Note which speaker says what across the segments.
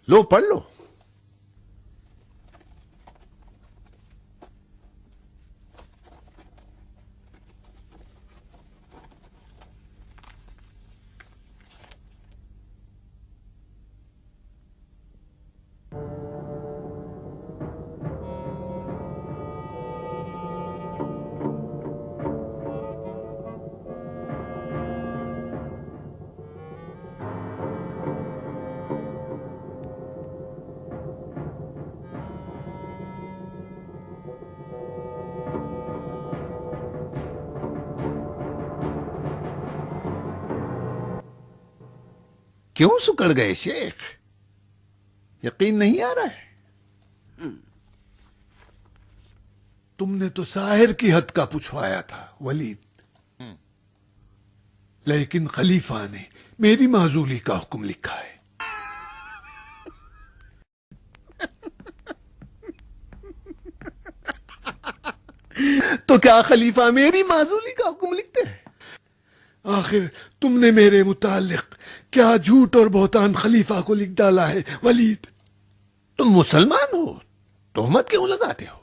Speaker 1: لو پڑھ لو. کیوں سکڑ گئے شیخ؟ یقین نہیں آ رہا ہے؟ تم نے تو ساحر کی حد کا پوچھوایا تھا ولید، لیکن خلیفہ نے میری معزولی کا حکم لکھا ہے. تو کیا خلیفہ میری معزولی کا حکم لکھتے ہیں؟ آخر تم نے میرے متعلق کیا جھوٹ اور بہتان خلیفہ کو لکھ ڈالا ہے ولید؟ تم مسلمان ہو، تہمت کیوں لگاتے ہو؟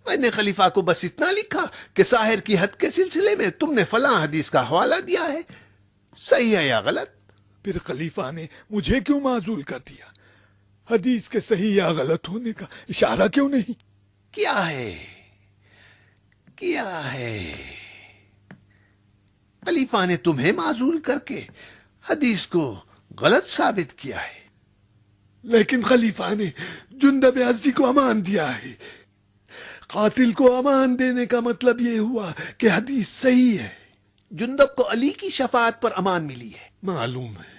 Speaker 1: میں نے خلیفہ کو بس اتنا لکھا کہ ساحر کی حد کے سلسلے میں تم نے فلاں حدیث کا حوالہ دیا ہے، صحیح ہے یا غلط؟ پھر خلیفہ نے مجھے کیوں معزول کر دیا؟ حدیث کے صحیح یا غلط ہونے کا اشارہ کیوں نہیں کیا ہے؟ خلیفہ نے تمہیں معزول کر کے حدیث کو غلط ثابت کیا ہے. لیکن خلیفہ نے جندب ازدی کو امان دیا ہے. قاتل کو امان دینے کا مطلب یہ ہوا کہ حدیث صحیح ہے. جندب کو علی کی شفاعت پر امان ملی ہے. معلوم ہے.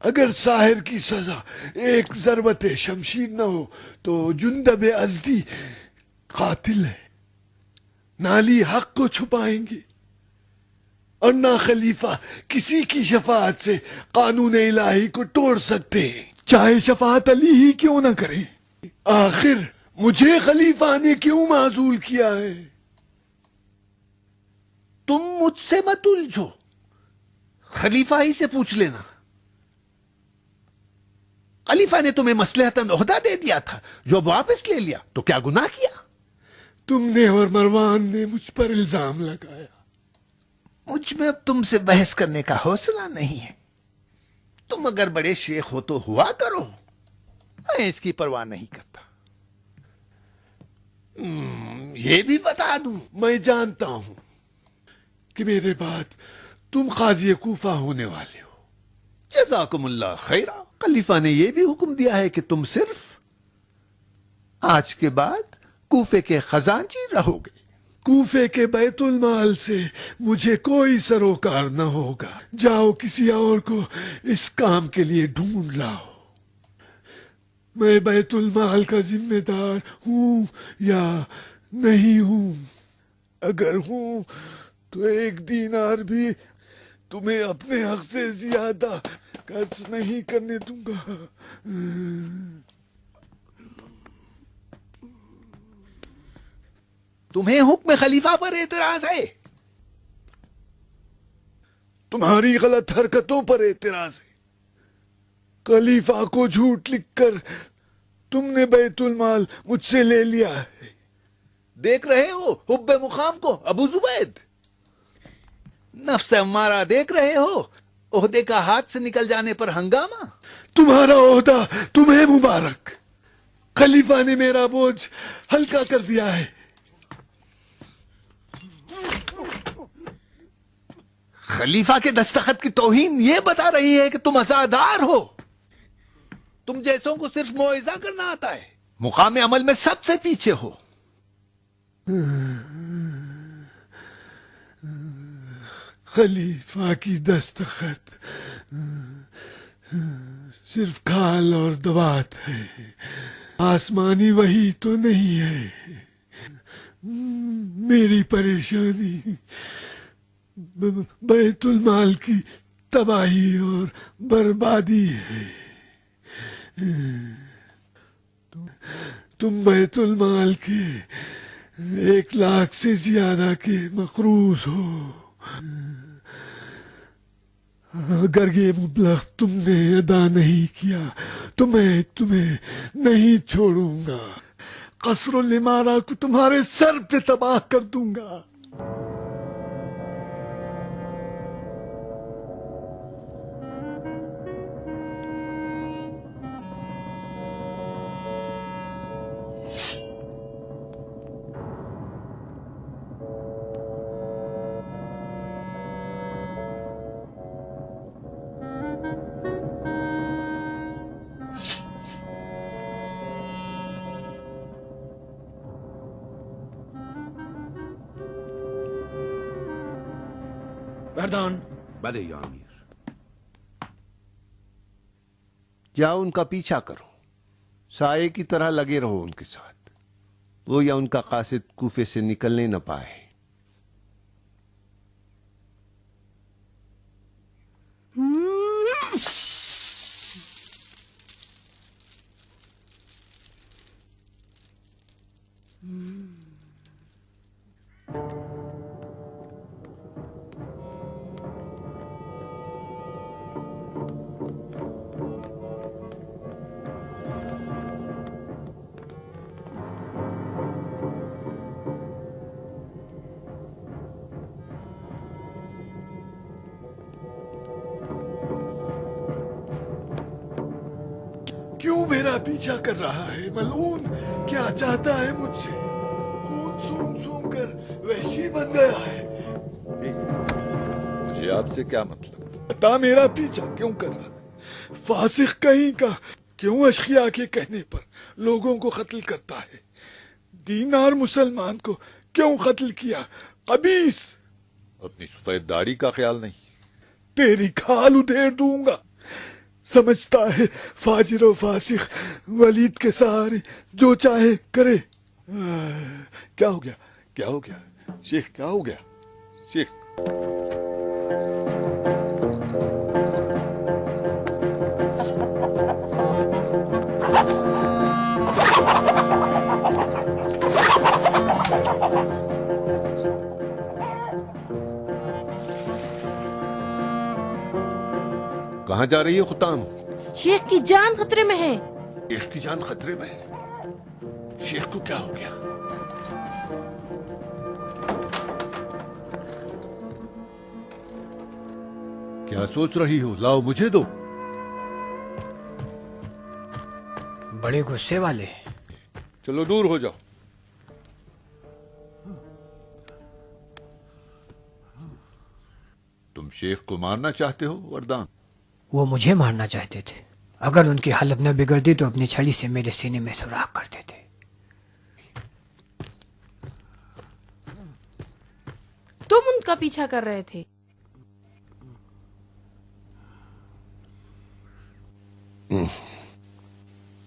Speaker 1: اگر ساحر کی سزا ایک ضربت شمشیر نہ ہو تو جندب ازدی قاتل ہے. نہ علی حق کو چھپائیں گے اور نہ خلیفہ کسی کی شفاعت سے قانون الہی کو توڑ سکتے ہیں، چاہے شفاعت علی ہی کیوں نہ کریں. آخر مجھے خلیفہ نے کیوں معزول کیا ہے؟ تم مجھ سے مت الجھو، خلیفہ ہی سے پوچھ لینا. خلیفہ نے تمہیں مصلحتاً عہدہ دے دیا تھا جو اب واپس لے لیا تو کیا گناہ کیا؟ تم نے اور مروان نے مجھ پر الزام لگایا. مجھ میں اب تم سے بحث کرنے کا حوصلہ نہیں ہے. تم اگر بڑے شیخ ہو تو ہوا کرو، میں اس کی پرواہ نہیں کرتا. یہ بھی بتا دوں، میں جانتا ہوں کہ میرے بعد تم قاضی کوفہ ہونے والے ہو. جزاکم اللہ خیرا. خلیفہ نے یہ بھی حکم دیا ہے کہ تم صرف آج کے بعد کوفے کے خزانچی رہو گے. کوفے کے بیت المال سے مجھے کوئی سروکار نہ ہوگا. جاؤ کسی اور کو اس کام کے لیے ڈھونڈ لاؤ. میں بیت المال کا ذمہ دار ہوں یا نہیں ہوں؟ اگر ہوں تو 1 دینار بھی تمہیں اپنے حق سے زیادہ قرض نہیں کرنے دوں گا. تمہیں حکم خلیفہ پر اعتراض ہے؟ تمہاری غلط حرکتوں پر اعتراض ہے. خلیفہ کو جھوٹ لکھ کر تم نے بیت المال مجھ سے لے لیا ہے. دیکھ رہے ہو حب مقام کو ابو زبید؟ نفس امارہ دیکھ رہے ہو عہدے کا ہاتھ سے نکل جانے پر ہنگامہ؟ تمہارا عہدہ تمہیں مبارک. خلیفہ نے میرا بوجھ ہلکا کر دیا ہے. خلیفہ کے دستخط کی توہین یہ بتا رہی ہے کہ تم عزادار ہو. تم جیسوں کو صرف موعظہ کرنا آتا ہے، مقام عمل میں سب سے پیچھے ہو. خلیفہ کی دستخط صرف کھال اور دوات ہے، آسمانی وحی تو نہیں ہے. میری پریشانی بیت المال کی تباہی اور بربادی ہے. تم بیت المال کے 1 لاکھ سے زیادہ کے مقروض ہو. اگر یہ مبلغ تم نے ادا نہیں کیا تو میں تمہیں نہیں چھوڑوں گا، قصر العمارہ کو تمہارے سر پہ تباہ کر دوں گا۔
Speaker 2: وردان،
Speaker 3: بھلے یا امیر، جاؤ ان کا پیچھا کرو، سائے کی طرح لگے رہو ان کے ساتھ، وہ یا ان کا قاصد کوفے سے نکلنے نہ پائے۔
Speaker 1: کیوں میرا پیچھا کر رہا ہے ملعون؟ کیا چاہتا ہے مجھ سے؟ خون سونگ سونگ کر وحشی بن گیا ہے۔
Speaker 4: مجھے آپ سے کیا مطلب؟
Speaker 1: بتا میرا پیچھا کیوں کر رہا ہے؟ فاسق کہیں کا، کیوں اشقیاء کے کہنے پر لوگوں کو قتل کرتا ہے؟ دینار مسلمان کو کیوں قتل کیا؟ قبیس!
Speaker 4: اپنی سفید داڑھی کا خیال نہیں؟
Speaker 1: تیری کھال ادھیڑ دوں گا۔ سمجھتا ہے فاجر و فاسق ولید کے سہارے جو چاہے کرے۔ کیا ہو گیا؟ کیا ہو گیا شیخ؟ کیا ہو گیا شیخ؟
Speaker 3: کہاں جا رہی ہے خطام؟
Speaker 2: شیخ کی جان خطرے میں ہے۔
Speaker 1: شیخ کی جان خطرے میں ہے؟ شیخ کو کیا ہو گیا؟
Speaker 3: کیا سوچ رہی ہو؟ لاؤ مجھے دو۔
Speaker 5: بڑے غصے والے۔
Speaker 4: چلو دور ہو جاؤ۔
Speaker 1: تم شیخ کو مارنا چاہتے ہو وردان؟
Speaker 5: وہ مجھے مارنا چاہتے تھے، اگر ان کی حالت نہ بگڑتی تو اپنی چھڑی سے میرے سینے میں سوراخ کرتے تھے۔
Speaker 2: تم ان کا پیچھا کر رہے تھے؟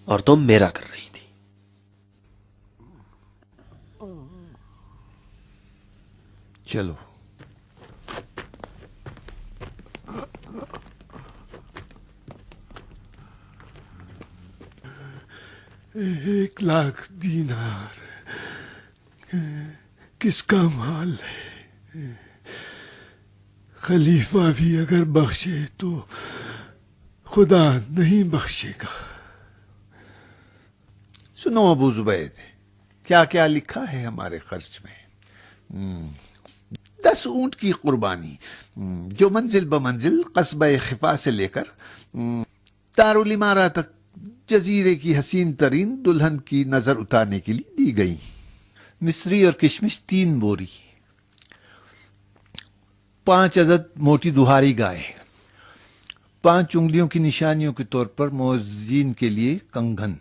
Speaker 6: اور تم میرا کر رہی تھی۔
Speaker 3: چلو
Speaker 1: ایک لاکھ دینار کس کا مال ہے؟ خلیفہ بھی اگر بخشے تو خدا نہیں بخشے گا۔
Speaker 3: سنو ابو زبید، کیا کیا لکھا ہے ہمارے خرچ میں؟ 10 اونٹ کی قربانی، جو منزل بمنزل قصبہ خفا سے لے کر دارالامارہ تک جزیرے کی حسین ترین دلہن کی نظر اتارنے کے لیے دی گئی۔ مصری اور کشمش 3 بوری، 5 عدد موٹی دہاری گائے، 5 انگلیوں کی نشانیوں کے طور پر موذین کے لیے کنگن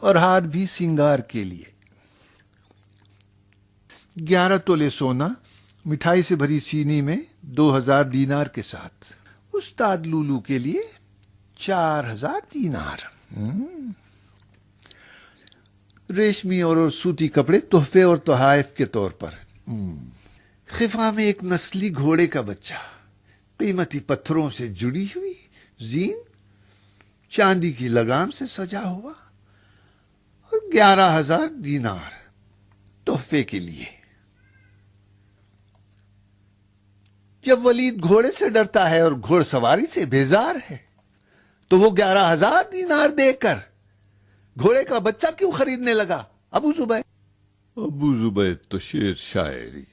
Speaker 3: اور ہار بھی سنگار کے لیے، 11 تولے سونا مٹھائی سے بھری سینی میں 2000 دینار کے ساتھ، استاد لولو کے لیے 4000 دینار، ریشمی اور سوتی کپڑے تحفے اور تحائف کے طور پر، خفا میں ایک نسلی گھوڑے کا بچہ، قیمتی پتھروں سے جڑی ہوئی زین، چاندی کی لگام سے سجا ہوا، اور 11000 دینار تحفے کے لیے۔ جب ولید گھوڑے سے ڈرتا ہے اور گھوڑ سواری سے بیزار ہے تو وہ 11,000 دینار دے کر گھوڑے کا بچہ کیوں خریدنے لگا؟ ابو زبیر
Speaker 1: ابو زبیر تو شعر شاعری،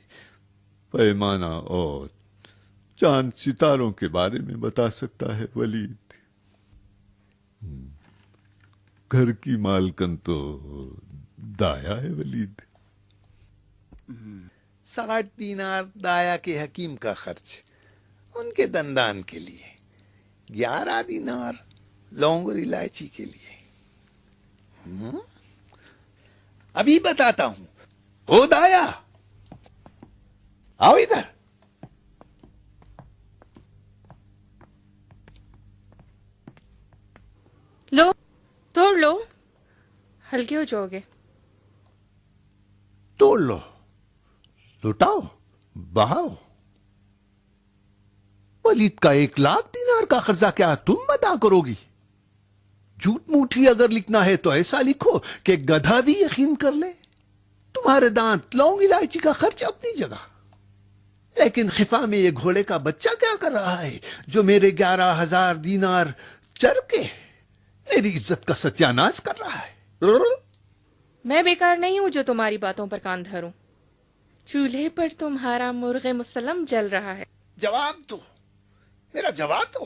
Speaker 1: پیمانہ اور چاند ستاروں کے بارے میں بتا سکتا ہے ولید، گھر کی مالکن تو دایا ہے ولید۔
Speaker 3: 60 دینار دایا کے حکیم کا خرچ ان کے دندان کے لیے، 11 دینار لونگ اور الائچی کے لیے۔ ابھی بتاتا ہوں۔ او دایا، آؤ ادھر۔
Speaker 2: لو توڑ لو، ہلکے ہو جاؤ گے۔
Speaker 3: توڑ لو، لٹاؤ، بہاؤ۔ ولید کا 1,00,000 دینار کا قرضہ کیا تم ادا کرو گی؟ جھوٹ موٹھی اگر لکھنا ہے تو ایسا لکھو کہ گدھا بھی یقین کر لے۔ تمہارے دانت، لونگ، الائچی کا خرچ اپنی جگہ، لیکن خفا میں یہ گھوڑے کا بچہ کیا کر رہا ہے جو میرے 11,000 دینار چر کے میری عزت کا ستیہ ناش کر رہا ہے؟
Speaker 2: میں بیکار نہیں ہوں جو تمہاری باتوں پر کان دھروں۔ چولہے پر تمہارا مرغ مسلم جل رہا ہے۔
Speaker 3: جواب دو، میرا جواب دو۔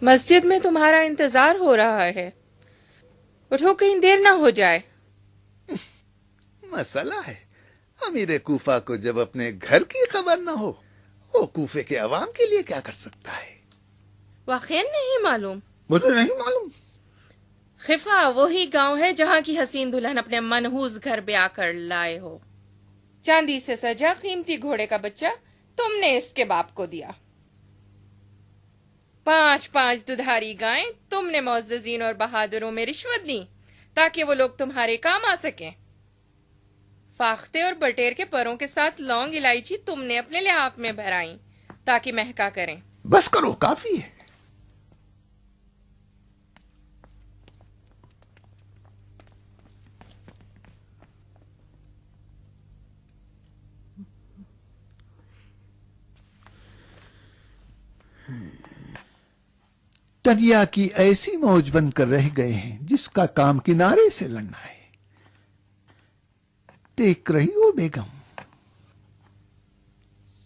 Speaker 2: مسجد میں تمہارا انتظار ہو رہا ہے، اٹھو کہیں دیر نہ ہو جائے۔
Speaker 3: مسئلہ ہے امیر کوفہ کو جب اپنے گھر کی خبر نہ ہو، وہ کوفے کے عوام کے لیے کیا کر سکتا ہے؟
Speaker 2: واقعی نہیں معلوم؟
Speaker 3: مجھے نہیں معلوم۔
Speaker 2: خفا وہی گاؤں ہے جہاں کی حسین دلہن اپنے منحوس گھر بیاہ کر لائے ہو۔ چاندی سے سجا قیمتی گھوڑے کا بچہ تم نے اس کے باپ کو دیا۔ 5 ددھاری گائیں تم نے معززین اور بہادروں میں رشوت دی تاکہ وہ لوگ تمہارے کام آ سکیں۔ فاختے اور بٹیر کے پروں کے ساتھ لونگ الائچی تم نے اپنے لحاف میں بھرائیں تاکہ مہکا کریں۔
Speaker 3: بس کرو، کافی ہے۔ دریا کی ایسی موج بن کر رہ گئے ہیں جس کا کام کنارے سے لڑنا ہے۔ دیکھ رہی ہو بیگم،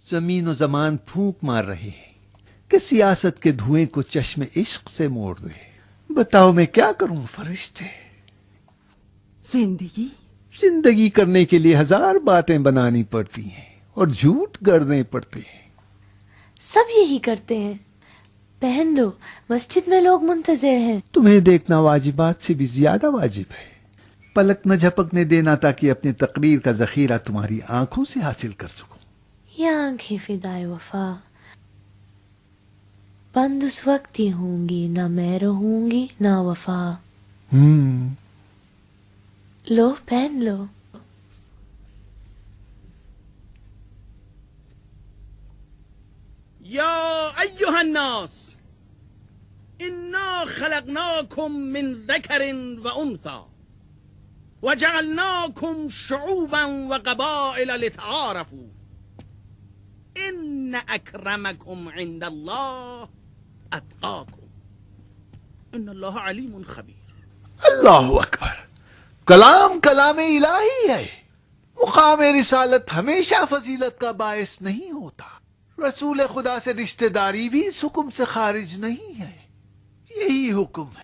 Speaker 3: زمین و زمان پھونک مار رہے ہیں کہ سیاست کے دھوئیں کو چشم عشق سے موڑ دے۔ بتاؤ میں کیا کروں فرشتے؟ زندگی کرنے کے لیے 1000 باتیں بنانی پڑتی ہیں اور جھوٹ گڑنے پڑتے ہیں۔
Speaker 7: سب یہی کرتے ہیں۔ پہن لو، مسجد میں لوگ منتظر ہیں۔
Speaker 3: تمہیں دیکھنا واجبات سے بھی زیادہ واجب ہے۔ پلک نہ جھپکنے دینا تاکہ اپنی تقریر کا ذخیرہ تمہاری آنکھوں سے حاصل کر سکوں۔
Speaker 7: یہ آنکھیں فدائے وفا بند اس وقت ہی ہوں گی، نہ میں رہوں گی نہ وفا۔ لو پہن لو۔
Speaker 8: یا ایها الناس انا خلقناکم من ذکر و انثى وجعلناکم شعوبا وقبائل لتعارفوا ان اکرمکم عند اللہ اتقاکم ان اللہ علیم خبیر۔
Speaker 3: اللہ اکبر! کلام الہی ہے۔ مقام رسالت ہمیشہ فضیلت کا باعث نہیں ہوتا۔ رسول خدا سے رشتہ داری بھی اس حکم سے خارج نہیں ہے۔ یہی حکم ہے۔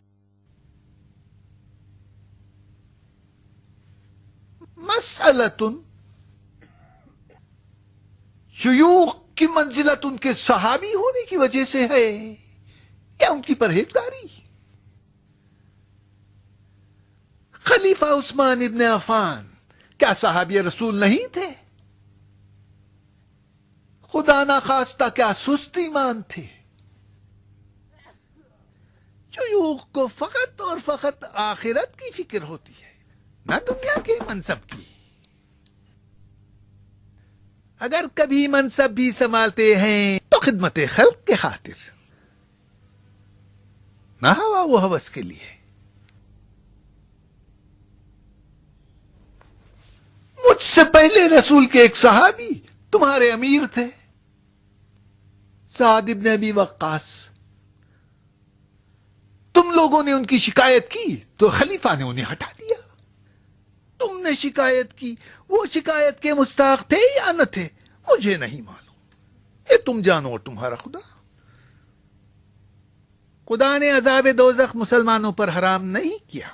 Speaker 3: مسئلۃ، شیوخ کی منزلت ان کے صحابی ہونے کی وجہ سے ہے یا ان کی پرہیزگاری؟ خلیفہ عثمان ابن عفان کیا صحابی رسول نہیں تھے؟ خدا نخواستہ کیا سست ایمان تھے؟ شیوخ کو فقط اور فقط آخرت کی فکر ہوتی ہے، نہ دنیا کے منصب کی۔ اگر کبھی منصب بھی سنبھالتے ہیں تو خدمت خلق کے خاطر، نہ ہوا وہ ہوس کے لیے۔ مجھ سے پہلے رسول کے ایک صحابی تمہارے امیر تھے، سعد ابن ابی وقاص، تم لوگوں نے ان کی شکایت کی تو خلیفہ نے انہیں ہٹا دیا. تم نے شکایت کی، وہ شکایت کے مستحق تھے یا نہ تھے مجھے نہیں معلوم، یہ تم جانو اور تمہارا خدا. خدا نے عذاب دوزخ مسلمانوں پر حرام نہیں کیا.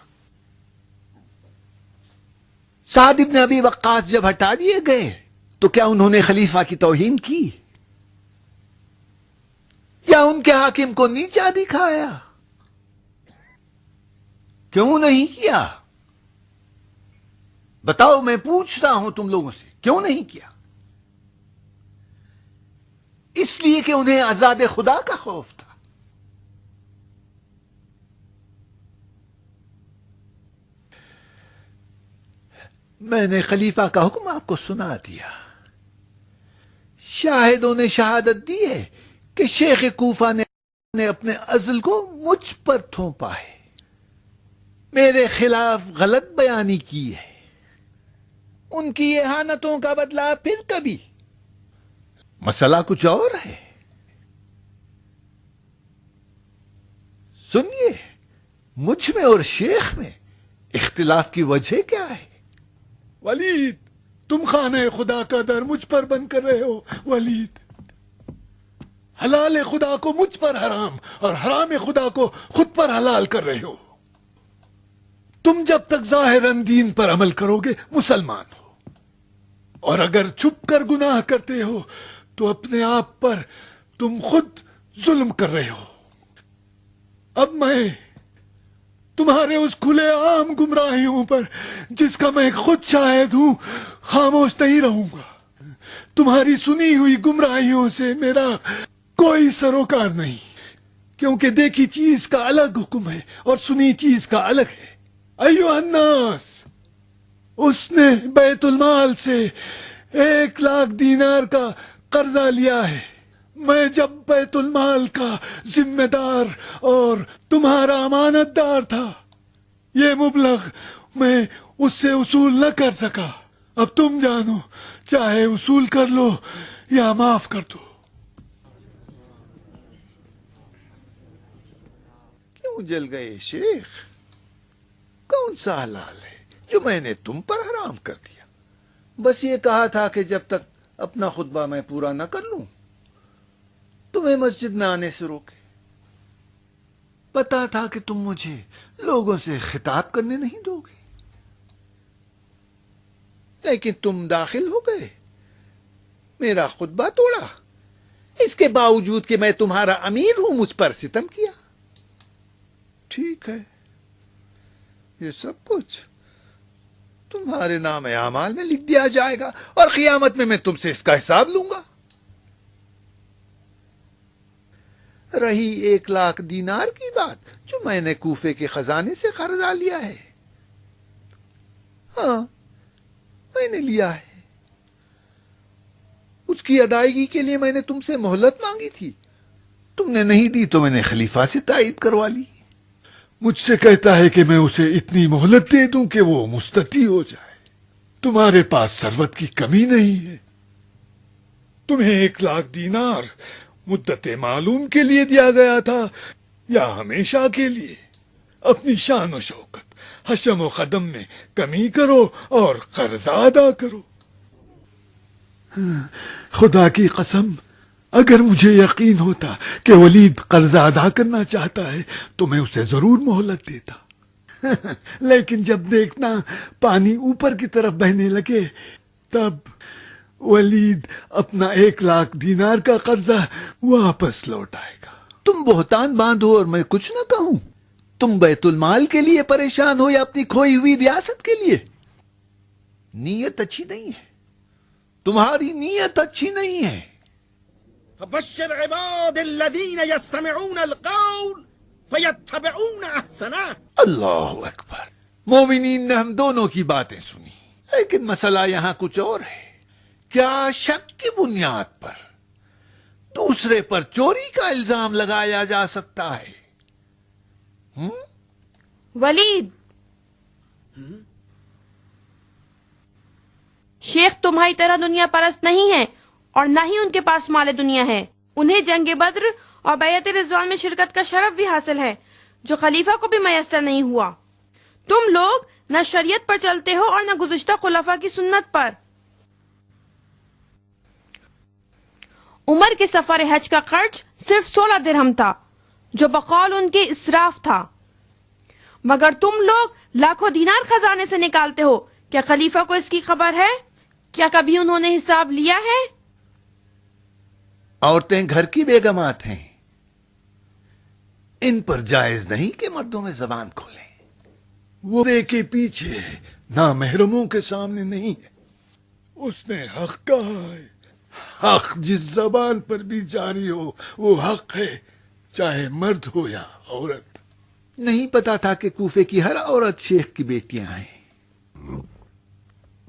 Speaker 3: سعد ابن ابی وقاص جب ہٹا دیے گئے تو کیا انہوں نے خلیفہ کی توہین کی یا ان کے حاکم کو نیچا دکھایا؟ کیوں نہیں کیا؟ بتاؤ، میں پوچھتا ہوں تم لوگوں سے، کیوں نہیں کیا؟ اس لیے کہ انہیں عذاب خدا کا خوف تھا. میں نے خلیفہ کا حکم آپ کو سنا دیا. شاہدوں نے شہادت دی ہے کہ شیخ کوفہ نے اپنے عزل کو مجھ پر تھوپا ہے، میرے خلاف غلط بیانی کی ہے. ان کی اہانتوں کا بدلہ پھر کبھی. مسئلہ کچھ اور ہے. سنیے، مجھ میں اور شیخ میں اختلاف کی وجہ کیا ہے؟
Speaker 1: ولید، تم خانہ خدا کا در مجھ پر بند کر رہے ہو. ولید، حلال خدا کو مجھ پر حرام اور حرام خدا کو خود پر حلال کر رہے ہو. تم جب تک ظاہراً دین پر عمل کرو گے مسلمان ہو، اور اگر چھپ کر گناہ کرتے ہو تو اپنے آپ پر تم خود ظلم کر رہے ہو. اب میں تمہارے اس کھلے عام گمراہیوں پر جس کا میں خود شاہد ہوں خاموش نہیں رہوں گا. تمہاری سنی ہوئی گمراہیوں سے میرا کوئی سروکار نہیں، کیونکہ دیکھی چیز کا الگ حکم ہے اور سنی چیز کا الگ ہے. ایھا الناس، اس نے بیت المال سے 1,00,000 دینار کا قرضہ لیا ہے. میں جب بیت المال کا ذمہ دار اور تمہارا امانت دار تھا، یہ مبلغ میں اس سے وصول نہ کر سکا. اب تم جانو، چاہے وصول کر لو یا معاف کر دو.
Speaker 3: کیوں جل گئے شیخ؟ کون سا حلال ہے جو میں نے تم پر حرام کر دیا؟ بس یہ کہا تھا کہ جب تک اپنا خطبہ میں پورا نہ کر لوں تمہیں مسجد میں آنے سے روکے. پتا تھا کہ تم مجھے لوگوں سے خطاب کرنے نہیں دو گے، لیکن تم داخل ہو گئے، میرا خطبہ توڑا. اس کے باوجود کہ میں تمہارا امیر ہوں مجھ پر ستم کیا. ٹھیک ہے، یہ سب کچھ تمہارے نام اعمال میں لکھ دیا جائے گا اور قیامت میں تم سے اس کا حساب لوں گا. رہی 1,00,000 دینار کی بات جو میں نے کوفے کے خزانے سے قرضہ لیا ہے، ہاں میں نے لیا ہے. اس کی ادائیگی کے لیے میں نے تم سے مہلت مانگی تھی، تم نے نہیں دی تو میں نے خلیفہ سے تائید کروا لی.
Speaker 1: مجھ سے کہتا ہے کہ میں اسے اتنی مہلت دے دوں کہ وہ مستطیع ہو جائے. تمہارے پاس ثروت کی کمی نہیں ہے. تمہیں 1,00,000 دینار مدت معلوم کے لیے دیا گیا تھا یا ہمیشہ کے لیے؟ اپنی شان و شوکت، حشم و قدم میں کمی کرو اور قرض ادا کرو. خدا کی قسم، اگر مجھے یقین ہوتا کہ ولید قرض ادا کرنا چاہتا ہے تو میں اسے ضرور مہلت دیتا. لیکن جب دیکھنا پانی اوپر کی طرف بہنے لگے تب ولید اپنا 1,00,000 دینار کا قرضہ واپس لوٹائے گا.
Speaker 3: تم بہتان باندھو اور میں کچھ نہ کہوں. تم بیت المال کے لیے پریشان ہو یا اپنی کھوئی ہوئی ریاست کے لیے؟ نیت اچھی نہیں ہے، تمہاری نیت اچھی نہیں ہے.
Speaker 8: فبشر عباد الذين يستمعون القول فيتبعون احسنه.
Speaker 3: اللہ اکبر. مومنین نے ہم دونوں کی باتیں سنی، لیکن مسئلہ یہاں کچھ اور ہے. کیا شک کی بنیاد پر دوسرے پر چوری کا الزام لگایا جا سکتا ہے؟
Speaker 9: ولید، شیخ تمہاری طرح دنیا پرست نہیں ہے اور نہ ہی ان کے پاس مال دنیا ہے. انہیں جنگ بدر اور بیعت رضوان میں شرکت کا شرف بھی حاصل ہے جو خلیفہ کو بھی میسر نہیں ہوا. تم لوگ نہ شریعت پر چلتے ہو اور نہ گزشتہ خلفاء کی سنت پر. عمر کے سفر حج کا خرچ صرف 16 درہم تھا جو بقول ان کے اسراف تھا، مگر تم لوگ لاکھوں دینار خزانے سے نکالتے ہو. کیا خلیفہ کو اس کی خبر ہے؟ کیا کبھی انہوں نے حساب لیا ہے؟
Speaker 3: عورتیں گھر کی بیگمات ہیں، ان پر جائز نہیں کہ مردوں میں زبان کھولیں.
Speaker 1: وہ کے پیچھے نامحرموں کے سامنے نہیں ہے. اس نے حق کہا ہے. حق جس زبان پر بھی جاری ہو وہ حق ہے، چاہے مرد ہو یا عورت.
Speaker 3: نہیں پتا تھا کہ کوفے کی ہر عورت شیخ کی بیٹیاں ہیں.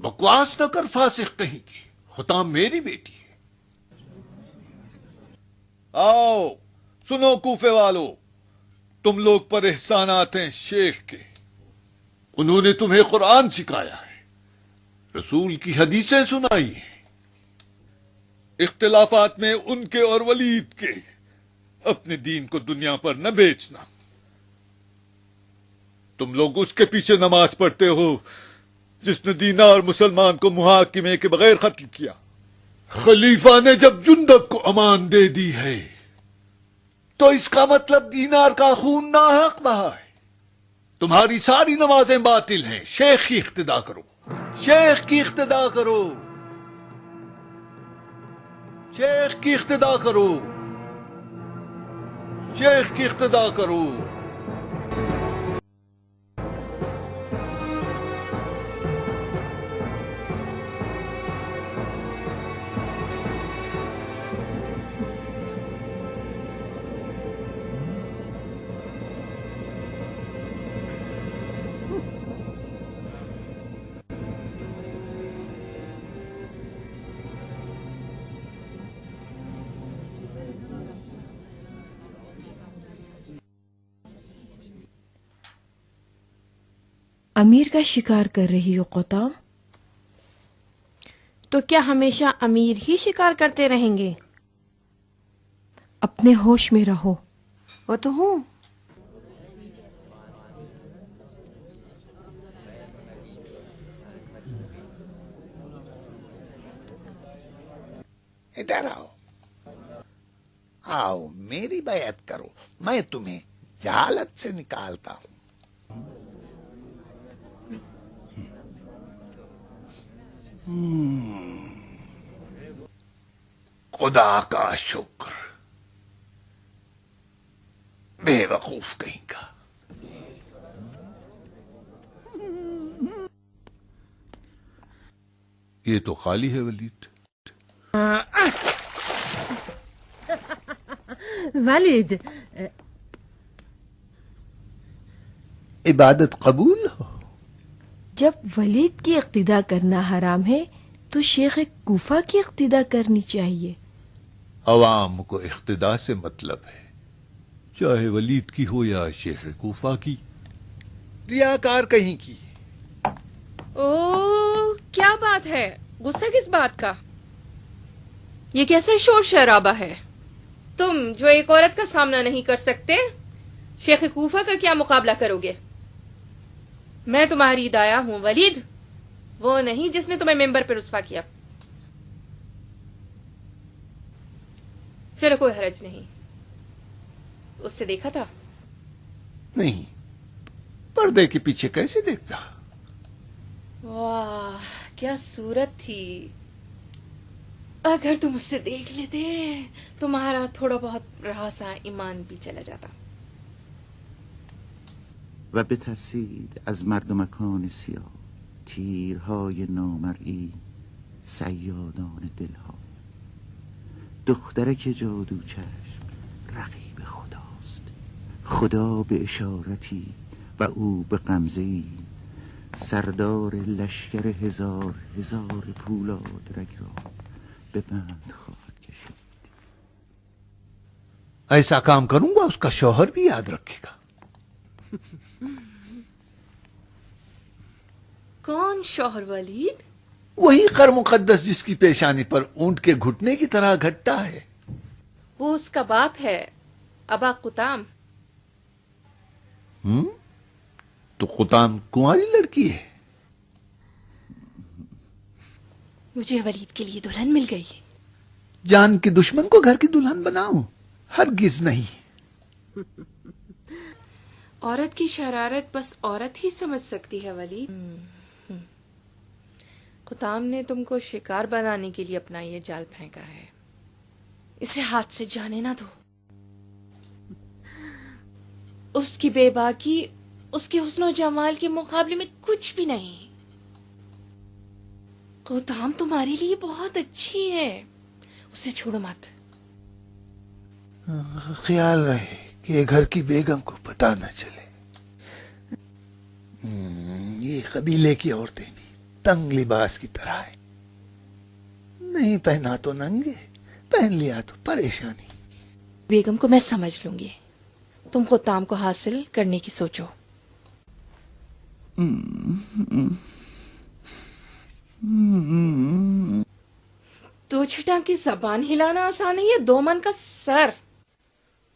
Speaker 1: بکواس نہ کر فاسق کہیں کی، حطام میری بیٹی ہے. آؤ سنو کوفے والو، تم لوگ پر احسانات ہیں شیخ کے. انہوں نے تمہیں قرآن سکھایا ہے، رسول کی حدیثیں سنائی ہیں. اختلافات میں ان کے اور ولید کے. اپنے دین کو دنیا پر نہ بیچنا. تم لوگ اس کے پیچھے نماز پڑھتے ہو جس نے دینار مسلمان کو محاکمے کے بغیر قتل کیا. خلیفہ نے جب جندب کو امان دے دی ہے تو اس کا مطلب دینار کا خون ناحق بہا ہے. تمہاری ساری نمازیں باطل ہیں. شیخ کی اقتدا کرو، شیخ کی اقتدا کرو، شیخ کی اقتدا کرو، شیخ کی اقتدا کرو.
Speaker 7: امیر کا شکار کر رہی ہو قطام؟
Speaker 9: تو کیا ہمیشہ امیر ہی شکار کرتے رہیں گے؟
Speaker 7: اپنے ہوش میں رہو.
Speaker 10: وہ تو ہوں.
Speaker 3: ادھر آؤ، آؤ میری بیعت کرو، میں تمہیں جہالت سے نکالتا ہوں. خدا کا شکر، بے وقوف کہیں کا.
Speaker 1: یہ تو خالی ہے ولید.
Speaker 10: ولید
Speaker 3: عبادت قبول ہو.
Speaker 7: جب ولید کی اقتدا کرنا حرام ہے تو شیخ کوفہ کی اقتدا کرنی چاہیے.
Speaker 1: عوام کو اقتدا سے مطلب ہے، چاہے ولید کی ہو یا شیخ کوفہ کی.
Speaker 3: ریاکار کہیں کی.
Speaker 2: اوہ کیا بات ہے، غصہ کس بات کا؟ یہ کیسا شور شرابہ ہے؟ تم جو ایک عورت کا سامنا نہیں کر سکتے، شیخ کوفہ کا کیا مقابلہ کرو گے؟ میں تمہاری دایا ہوں ولید، وہ نہیں جس نے تمہیں ممبر پر رسوا کیا. چلو کوئی حرج نہیں. اس سے دیکھا تھا؟
Speaker 3: نہیں، پردے کے پیچھے کیسے دیکھتا.
Speaker 2: واہ کیا صورت تھی. اگر تم اس سے دیکھ لیتے تمہارا تھوڑا بہت راسا ایمان بھی چلا جاتا.
Speaker 11: و بترسید از مردمکان سیاه تیرهای نامرئی صیادان دلها. دخترک جادو چشم رقیب خداست، خدا به اشارتی و او به غمزه‌ای سردار لشکر هزار هزار پولاد رگ را به بند خواهد کشید.
Speaker 3: ایسا کام کروں گا اس کا شوہر بھی یاد رکھے گا.
Speaker 2: کون شوہر ولید؟
Speaker 3: وہی خر مقدس جس کی پیشانی پر اونٹ کے گھٹنے کی طرح گھٹتا ہے.
Speaker 2: وہ اس کا باپ ہے، ابا قطام۔
Speaker 3: تو قطام کنواری لڑکی ہے؟
Speaker 2: مجھے ولید کے لیے دلہن مل گئی۔
Speaker 3: جان کے دشمن کو گھر کی دلہن بناؤ؟ ہرگز نہیں۔
Speaker 2: عورت کی شرارت بس عورت ہی سمجھ سکتی ہے ولید۔ قطام نے تم کو شکار بنانے کے لیے اپنا یہ جال پھینکا ہے، اسے ہاتھ سے جانے نہ دو۔ اس کی بے باکی اس کے حسن و جمال کے مقابلے میں کچھ بھی نہیں۔ قطام تمہارے لیے بہت اچھی ہے، اسے چھوڑو مت۔
Speaker 3: خیال رہے کہ گھر کی بیگم کو پتا نہ چلے۔ یہ قبیلے کی عورتیں بھی تنگ لباس کی طرح ہیں، نہیں پہنا تو ننگے، پہن لیا تو پریشانی۔
Speaker 2: بیگم کو میں سمجھ لوں گی، تم قطام کو حاصل کرنے کی سوچو۔ دو چھٹا کی زبان ہلانا آسان ہے، یہ دو من کا سر۔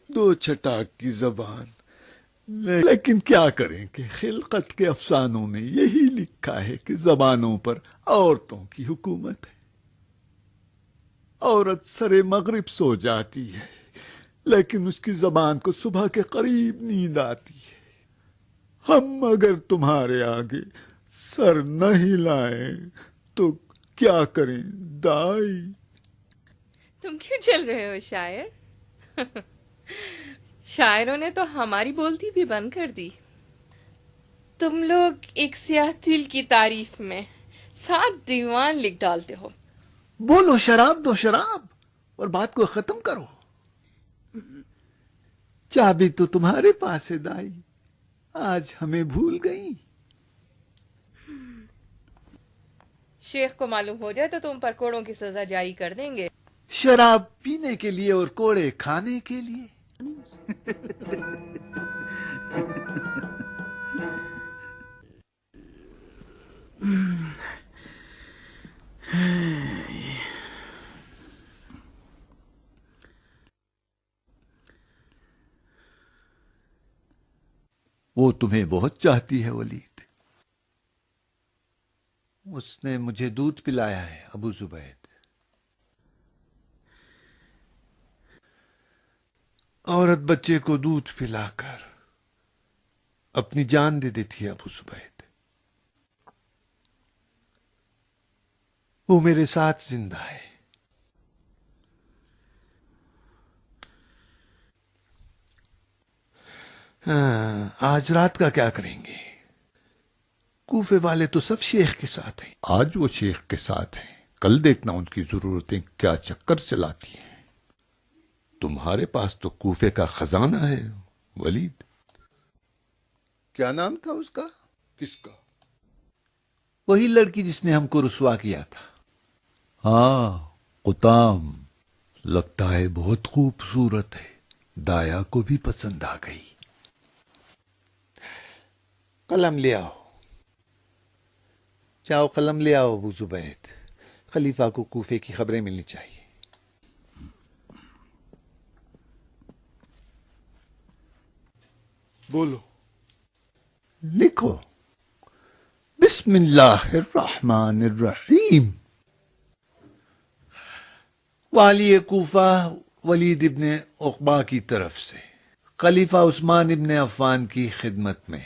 Speaker 1: دو چھٹاک کی زبان، لیکن کیا کریں کہ خلقت کے افسانوں میں یہی لکھا ہے کہ زبانوں پر عورتوں کی حکومت ہے۔ عورت سرے مغرب سو جاتی ہے، لیکن اس کی زبان کو صبح کے قریب نیند آتی ہے۔ ہم اگر تمہارے آگے سر نہ ہلائیں تو کیا کریں دائی؟
Speaker 2: تم کیوں چل رہے ہو شاعر؟ شاعروں نے تو ہماری بولتی بھی بند کر دی۔ تم لوگ ایک سیاہ دل کی تعریف میں 7 دیوان لکھ ڈالتے ہو۔
Speaker 3: بولو شراب دو شراب اور بات کو ختم کرو۔ چابی تو تمہارے پاس ہے دائی، آج ہمیں بھول گئی۔
Speaker 2: شیخ کو معلوم ہو جائے تو تم پر کوڑوں کی سزا جاری کر دیں گے۔
Speaker 3: شراب پینے کے لیے اور کوڑے کھانے کے لیے۔
Speaker 1: وہ تمہیں بہت چاہتی ہے ولید۔
Speaker 3: اس نے مجھے دودھ پلایا ہے ابو زبید۔ عورت بچے کو دودھ پلا کر اپنی جان دے دیتی ہے ابو زبید۔ وہ میرے ساتھ زندہ ہے۔ آج رات کا کیا کریں گے؟ کوفے والے تو سب شیخ کے ساتھ ہیں۔
Speaker 1: آج وہ شیخ کے ساتھ ہیں، کل دیکھنا ان کی ضرورتیں کیا چکر چلاتی ہیں۔ تمہارے پاس تو کوفے کا خزانہ ہے ولید۔
Speaker 3: کیا نام تھا اس کا؟
Speaker 1: کس کا؟
Speaker 3: وہی لڑکی جس نے ہم کو رسوا کیا تھا۔
Speaker 1: ہاں، قطام۔ لگتا ہے بہت خوبصورت ہے، دایا کو بھی پسند آ گئی۔
Speaker 3: قلم لے آؤ، جاؤ قلم لے آؤ ابو زبید، خلیفہ کو کوفے کی خبریں ملنی چاہیے۔
Speaker 1: بولو۔
Speaker 3: لکھو، بسم اللہ الرحمن الرحیم۔ والی کوفہ ولید ابن عقبہ کی طرف سے خلیفہ عثمان ابن عفان کی خدمت میں۔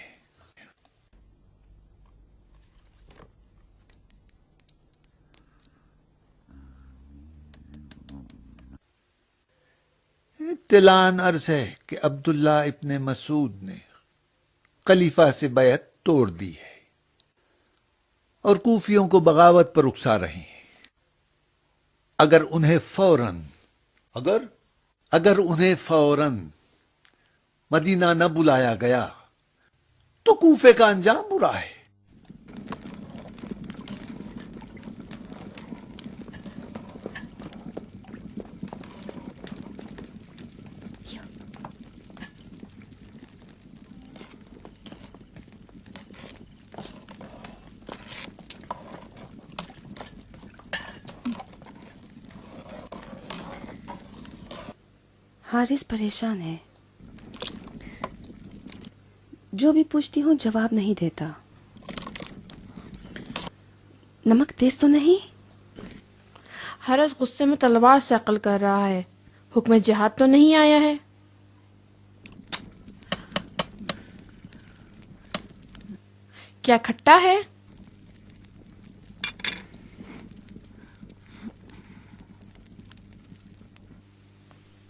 Speaker 3: اطلاع عرض ہے کہ عبداللہ ابن مسعود نے خلیفہ سے بیعت توڑ دی ہے اور کوفیوں کو بغاوت پر اکسا رہے ہیں۔ اگر انہیں فوراً مدینہ نہ بلایا گیا تو کوفے کا انجام برا ہے۔
Speaker 10: حارث پریشان ہے. جو بھی پوچھتی ہوں جواب نہیں دیتا. نمک تیز تو نہیں؟
Speaker 9: حارث غصے میں تلوار سے عقل کر رہا ہے. حکم جہاد تو نہیں آیا ہے. کیا کھٹا ہے؟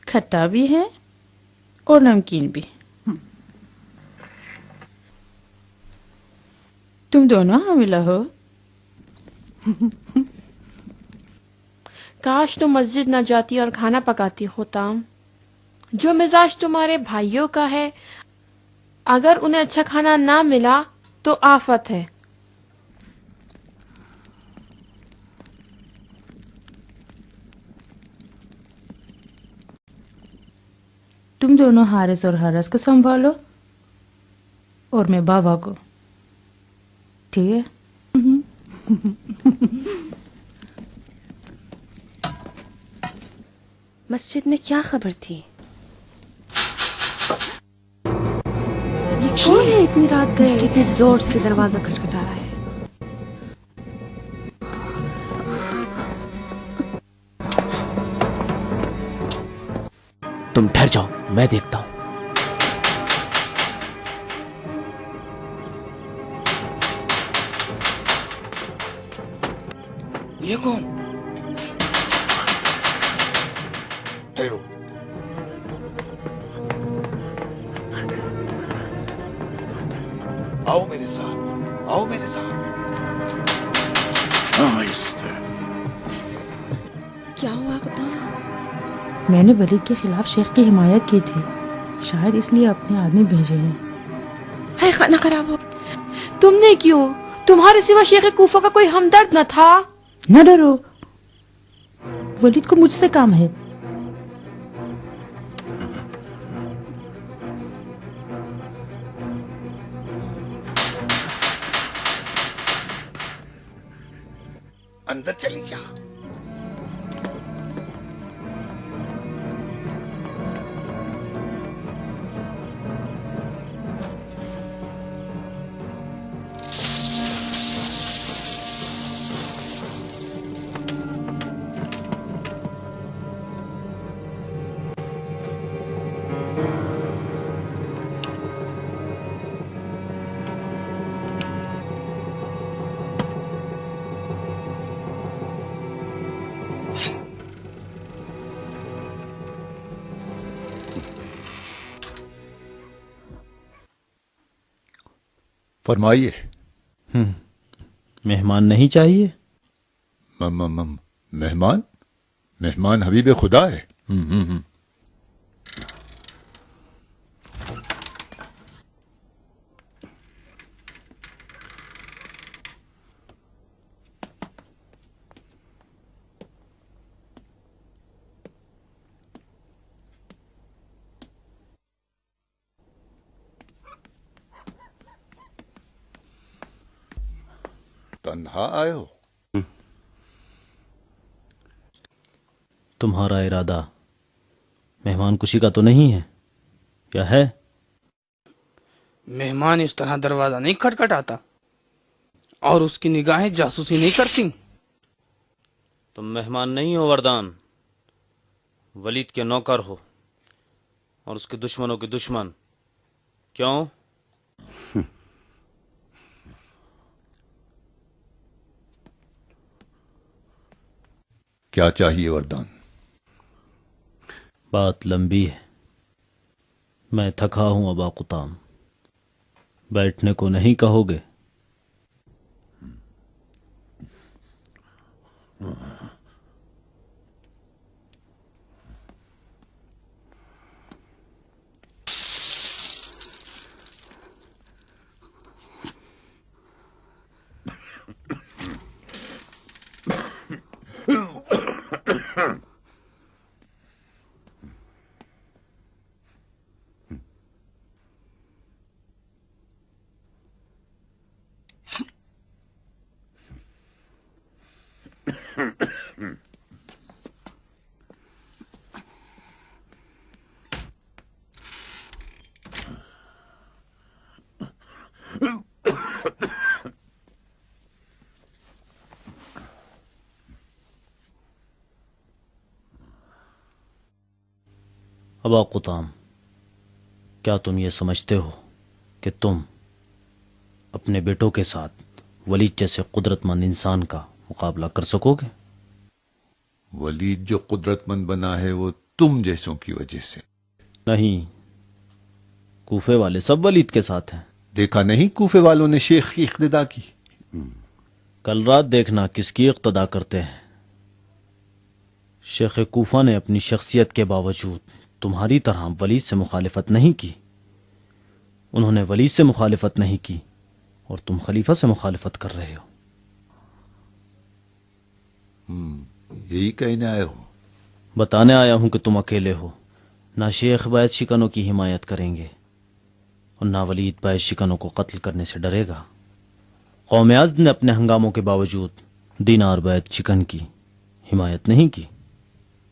Speaker 12: کھٹا بھی ہے اور نمکین بھی. تم دونوں حاملہ ہو؟
Speaker 9: کاش تم مسجد نہ جاتی اور کھانا پکاتی ہوتام. جو مزاج تمہارے بھائیوں کا ہے، اگر انہیں اچھا کھانا نہ ملا تو آفت ہے.
Speaker 12: تم دونوں حارث اور حرس کو سنبھالو اور میں بابا کو. ٹھیک ہے؟
Speaker 10: مسجد میں کیا خبر تھی؟ یہ کون ہے اتنی رات گئے؟
Speaker 7: اتنی زور سے دروازہ کھٹکھٹا رہا ہے.
Speaker 6: تم ٹھہر جاؤ، میں دیکھتا ہوں.
Speaker 5: یہ کون؟
Speaker 1: ٹھہرو. آؤ میرے ساتھ، آؤ میرے ساتھ.
Speaker 10: کیا ہوا بتا؟
Speaker 12: میں نے ولید کے خلاف شیخ کی حمایت کی تھی، شاید اس لیے اپنے آدمی بھیجے ہیں.
Speaker 10: ہے کھانا خراب ہو.
Speaker 9: تم نے کیوں؟ تمہارے سوا شیخ کوفہ کا کوئی ہمدرد نہ تھا؟
Speaker 12: نہ ڈرو، ولید کو مجھ سے کام ہے.
Speaker 1: اندر چلی جا.
Speaker 4: فرمائیے.
Speaker 13: مہمان نہیں چاہیے؟
Speaker 4: مہمان؟ مہمان حبیب خدا ہے. تنہا آئے ہو؟
Speaker 13: تمہارا ارادہ مہمان کشی کا تو نہیں ہے، کیا ہے؟
Speaker 5: مہمان اس طرح دروازہ نہیں کھٹکھٹاتا اور اس کی نگاہیں جاسوسی نہیں کرتی.
Speaker 13: تم مہمان نہیں ہو وردان، ولید کے نوکر ہو اور اس کے دشمنوں کے دشمن. کیوں؟
Speaker 4: کیا چاہیے وردان؟
Speaker 13: بات لمبی ہے، میں تھکا ہوں ابا قطام. بیٹھنے کو نہیں کہو گے؟ ابا قطام، کیا تم یہ سمجھتے ہو کہ تم اپنے بیٹوں کے ساتھ ولید جیسے قدرت مند انسان کا مقابلہ کر سکو گے؟
Speaker 3: ولید جو قدرت مند بنا ہے وہ تم جیسوں کی وجہ سے
Speaker 13: نہیں، کوفے والے سب ولید کے ساتھ ہیں۔
Speaker 3: دیکھا نہیں کوفے والوں نے شیخ کی اقتدا کی؟
Speaker 13: کل رات دیکھنا کس کی اقتدا کرتے ہیں۔ شیخ کوفہ نے اپنی شخصیت کے باوجود تمہاری طرح ولید سے مخالفت نہیں کی۔ انہوں نے ولید سے مخالفت نہیں کی اور تم خلیفہ سے مخالفت کر رہے ہو۔
Speaker 3: یہی کہنے آئے ہو؟
Speaker 13: بتانے آیا ہوں کہ تم اکیلے ہو۔ نہ شیخ بیعت شکنوں کی حمایت کریں گے اور نہ ولید بیعت شکنوں کو قتل کرنے سے ڈرے گا۔ قوم ازد نے اپنے ہنگاموں کے باوجود دینار بیعت شکن کی حمایت نہیں کی۔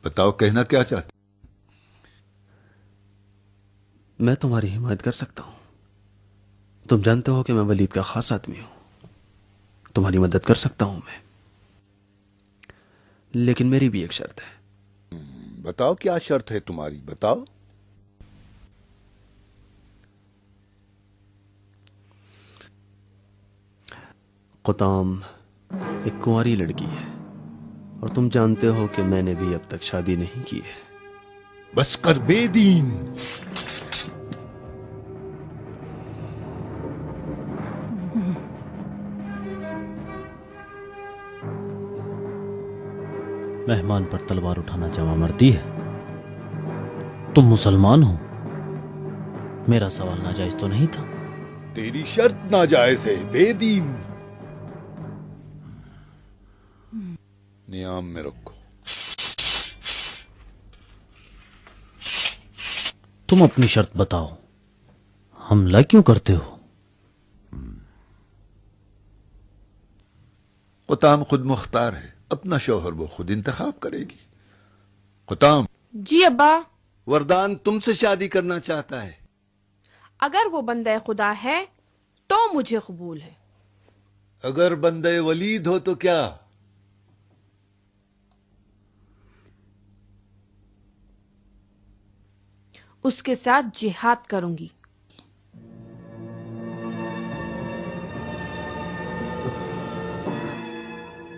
Speaker 3: بتاؤ کہنا کیا چاہتے؟
Speaker 6: میں تمہاری حمایت کر سکتا ہوں۔ تم جانتے ہو کہ میں ولید کا خاص آدمی ہوں، تمہاری مدد کر سکتا ہوں میں، لیکن میری بھی ایک شرط ہے۔
Speaker 3: بتاؤ کیا شرط ہے تمہاری، بتاؤ۔
Speaker 6: قطام ایک کنواری لڑکی ہے اور تم جانتے ہو کہ میں نے بھی اب تک شادی نہیں کی ہے۔
Speaker 3: بس کر بے دین۔
Speaker 13: مہمان پر تلوار اٹھانا جوان مردی ہے؟ تم مسلمان ہو، میرا سوال ناجائز تو نہیں تھا؟
Speaker 3: تیری شرط ناجائز ہے، بے دین۔ نیام میں رکھو۔
Speaker 13: تم اپنی شرط بتاؤ، حملہ کیوں کرتے ہو؟
Speaker 3: قطام خود مختار ہے، اپنا شوہر وہ خود انتخاب کرے گی۔ قطام۔
Speaker 9: جی ابا۔
Speaker 3: وردان تم سے شادی کرنا چاہتا ہے۔
Speaker 9: اگر وہ بندہ خدا ہے تو مجھے قبول ہے۔
Speaker 3: اگر بندے ولید ہو تو کیا؟
Speaker 9: اس کے ساتھ جہاد کروں گی۔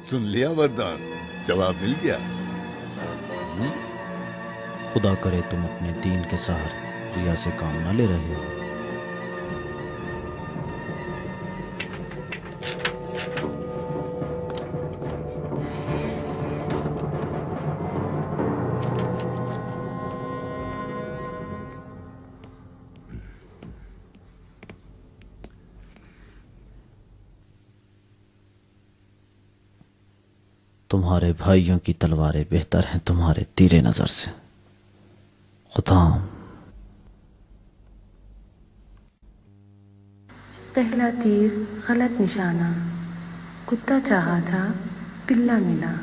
Speaker 3: سن لیا وردان، جواب مل گیا۔
Speaker 13: خدا کرے تم اپنے دین کے سہارے ریا سے کام نہ لے رہے ہو۔ تمہارے بھائیوں کی تلواریں بہتر ہیں تمہارے تیر نظر سے۔ قطام۔
Speaker 10: پہلا تیر غلط نشانہ، کتا چاہا تھا، پلا ملا۔